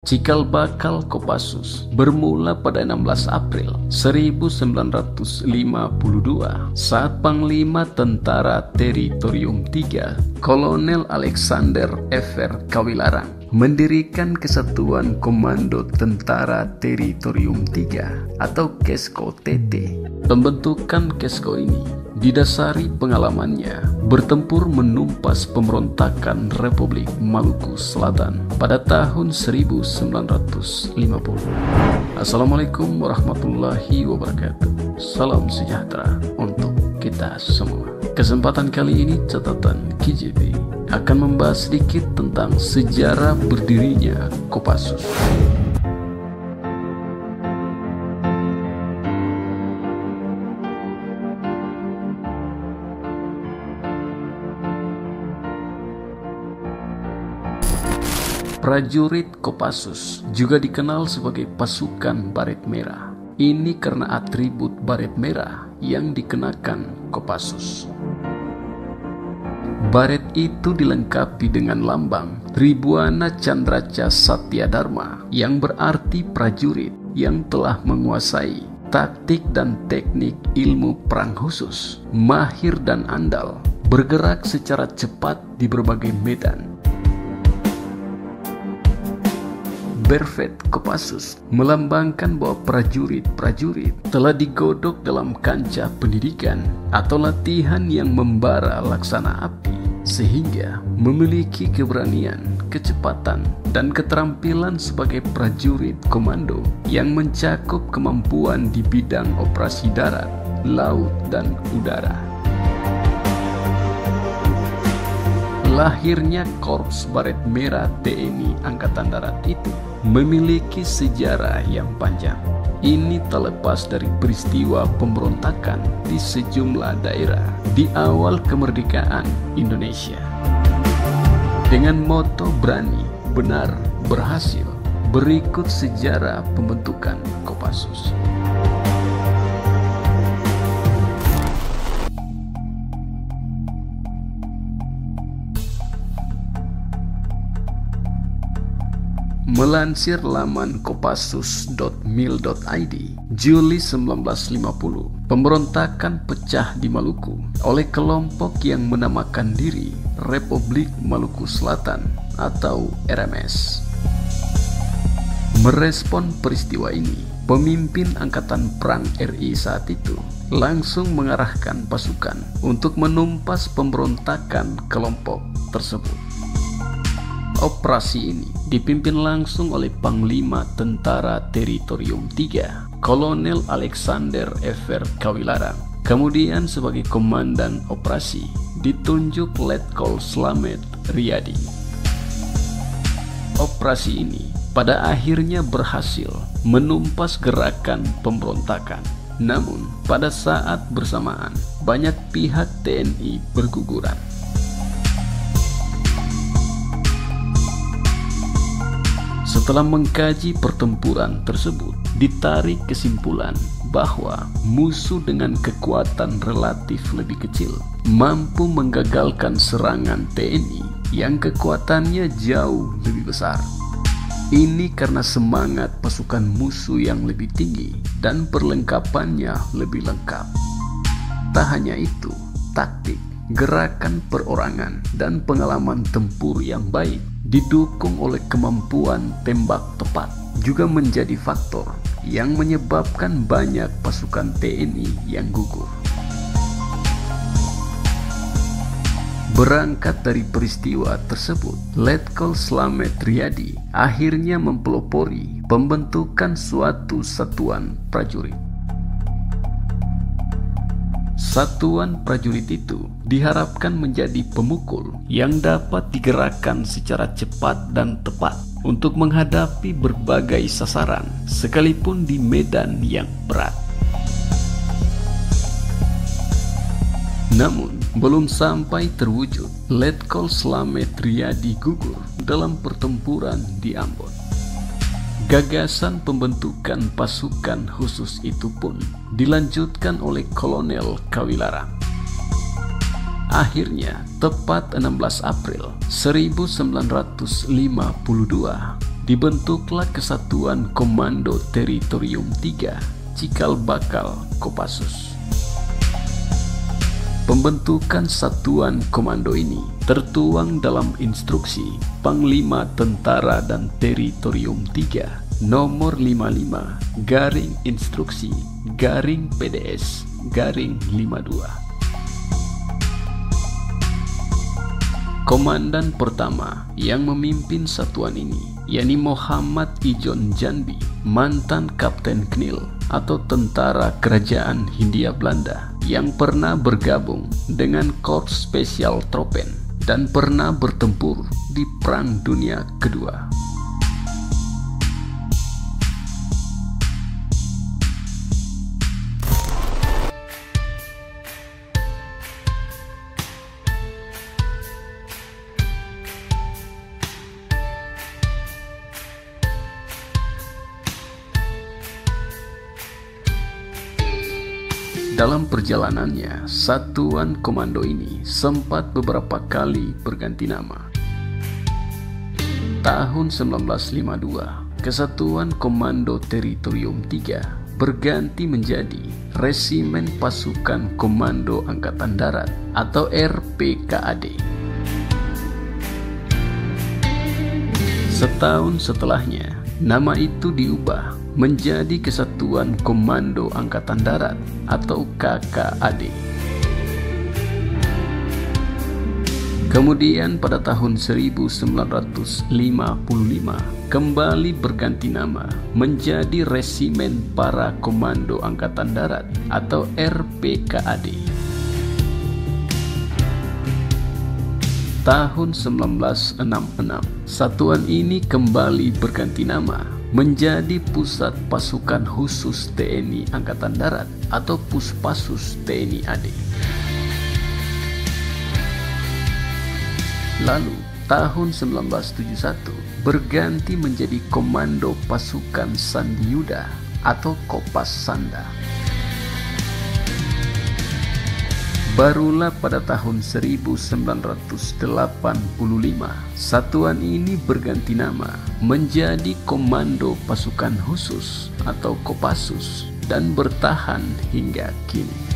Cikal bakal Kopassus bermula pada 16 April 1952 saat Panglima Tentara Teritorium III, Kolonel Alexander F.R. Kawilarang, mendirikan Kesatuan Komando Tentara Teritorium III atau KESKO TT. Pembentukan KESKO ini didasari pengalamannya bertempur menumpas pemberontakan Republik Maluku Selatan pada tahun 1950. Assalamualaikum warahmatullahi wabarakatuh. Salam sejahtera untuk kita semua. Kesempatan kali ini catatan KJP akan membahas sedikit tentang sejarah berdirinya Kopassus. Prajurit Kopassus juga dikenal sebagai pasukan baret merah. Ini karena atribut baret merah yang dikenakan Kopassus. Baret itu dilengkapi dengan lambang Tribuana Candraca Satya Dharma yang berarti prajurit yang telah menguasai taktik dan teknik ilmu perang khusus, mahir dan andal, bergerak secara cepat di berbagai medan. Brevet Kopassus melambangkan bahwa prajurit-prajurit telah digodok dalam kancah pendidikan atau latihan yang membara laksana api, sehingga memiliki keberanian, kecepatan, dan keterampilan sebagai prajurit komando yang mencakup kemampuan di bidang operasi darat, laut, dan udara. Lahirnya Korps Baret Merah TNI Angkatan Darat itu memiliki sejarah yang panjang. Ini tak lepas dari peristiwa pemberontakan di sejumlah daerah di awal kemerdekaan Indonesia. Dengan moto berani, benar, berhasil, berikut sejarah pembentukan Kopassus. Melansir laman kopassus.mil.id, Juli 1950, pemberontakan pecah di Maluku oleh kelompok yang menamakan diri Republik Maluku Selatan atau RMS. Merespon peristiwa ini, pemimpin Angkatan Perang RI saat itu langsung mengarahkan pasukan untuk menumpas pemberontakan kelompok tersebut. Operasi ini dipimpin langsung oleh Panglima Tentara Teritorium III, Kolonel Alexander F.R. Kawilarang. Kemudian sebagai komandan operasi ditunjuk Letkol Slamet Riyadi. Operasi ini pada akhirnya berhasil menumpas gerakan pemberontakan. Namun pada saat bersamaan banyak pihak TNI berguguran. Setelah mengkaji pertempuran tersebut, ditarik kesimpulan bahwa musuh dengan kekuatan relatif lebih kecil mampu menggagalkan serangan TNI yang kekuatannya jauh lebih besar. Ini karena semangat pasukan musuh yang lebih tinggi dan perlengkapannya lebih lengkap. Tak hanya itu, taktik, gerakan perorangan, dan pengalaman tempur yang baik didukung oleh kemampuan tembak tepat juga menjadi faktor yang menyebabkan banyak pasukan TNI yang gugur. Berangkat dari peristiwa tersebut, Letkol Slamet Riyadi akhirnya mempelopori pembentukan suatu satuan prajurit. Satuan prajurit itu diharapkan menjadi pemukul yang dapat digerakkan secara cepat dan tepat untuk menghadapi berbagai sasaran, sekalipun di medan yang berat. Namun, belum sampai terwujud, Letkol Slamet Riyadi gugur dalam pertempuran di Ambon. Gagasan pembentukan pasukan khusus itu pun dilanjutkan oleh Kolonel Kawilarang. Akhirnya, tepat 16 April 1952, dibentuklah Kesatuan Komando Teritorium 3 Cikal Bakal Kopassus. Pembentukan Satuan Komando ini tertuang dalam Instruksi Panglima Tentara dan Teritorium 3 nomor 55 garing instruksi garing PDS garing 52. Komandan pertama yang memimpin satuan ini yakni Muhammad Ijon Janbi, mantan Kapten Knil atau tentara kerajaan Hindia Belanda yang pernah bergabung dengan Korps Spesial Tropen dan pernah bertempur di Perang Dunia Kedua. Dalam perjalanannya, satuan komando ini sempat beberapa kali berganti nama. Tahun 1952, Kesatuan Komando Teritorium 3 berganti menjadi Resimen Pasukan Komando Angkatan Darat atau RPKAD. Setahun setelahnya, nama itu diubah menjadi Kesatuan Komando Angkatan Darat atau KKAD. Kemudian pada tahun 1955 kembali berganti nama menjadi Resimen Para Komando Angkatan Darat atau RPKAD. Tahun 1966, satuan ini kembali berganti nama menjadi Pusat Pasukan Khusus TNI Angkatan Darat atau Puspassus TNI AD. Lalu tahun 1971 berganti menjadi Komando Pasukan Sandi Yuda atau Kopas Sanda. Barulah pada tahun 1985 satuan ini berganti nama menjadi Komando Pasukan Khusus atau Kopassus dan bertahan hingga kini.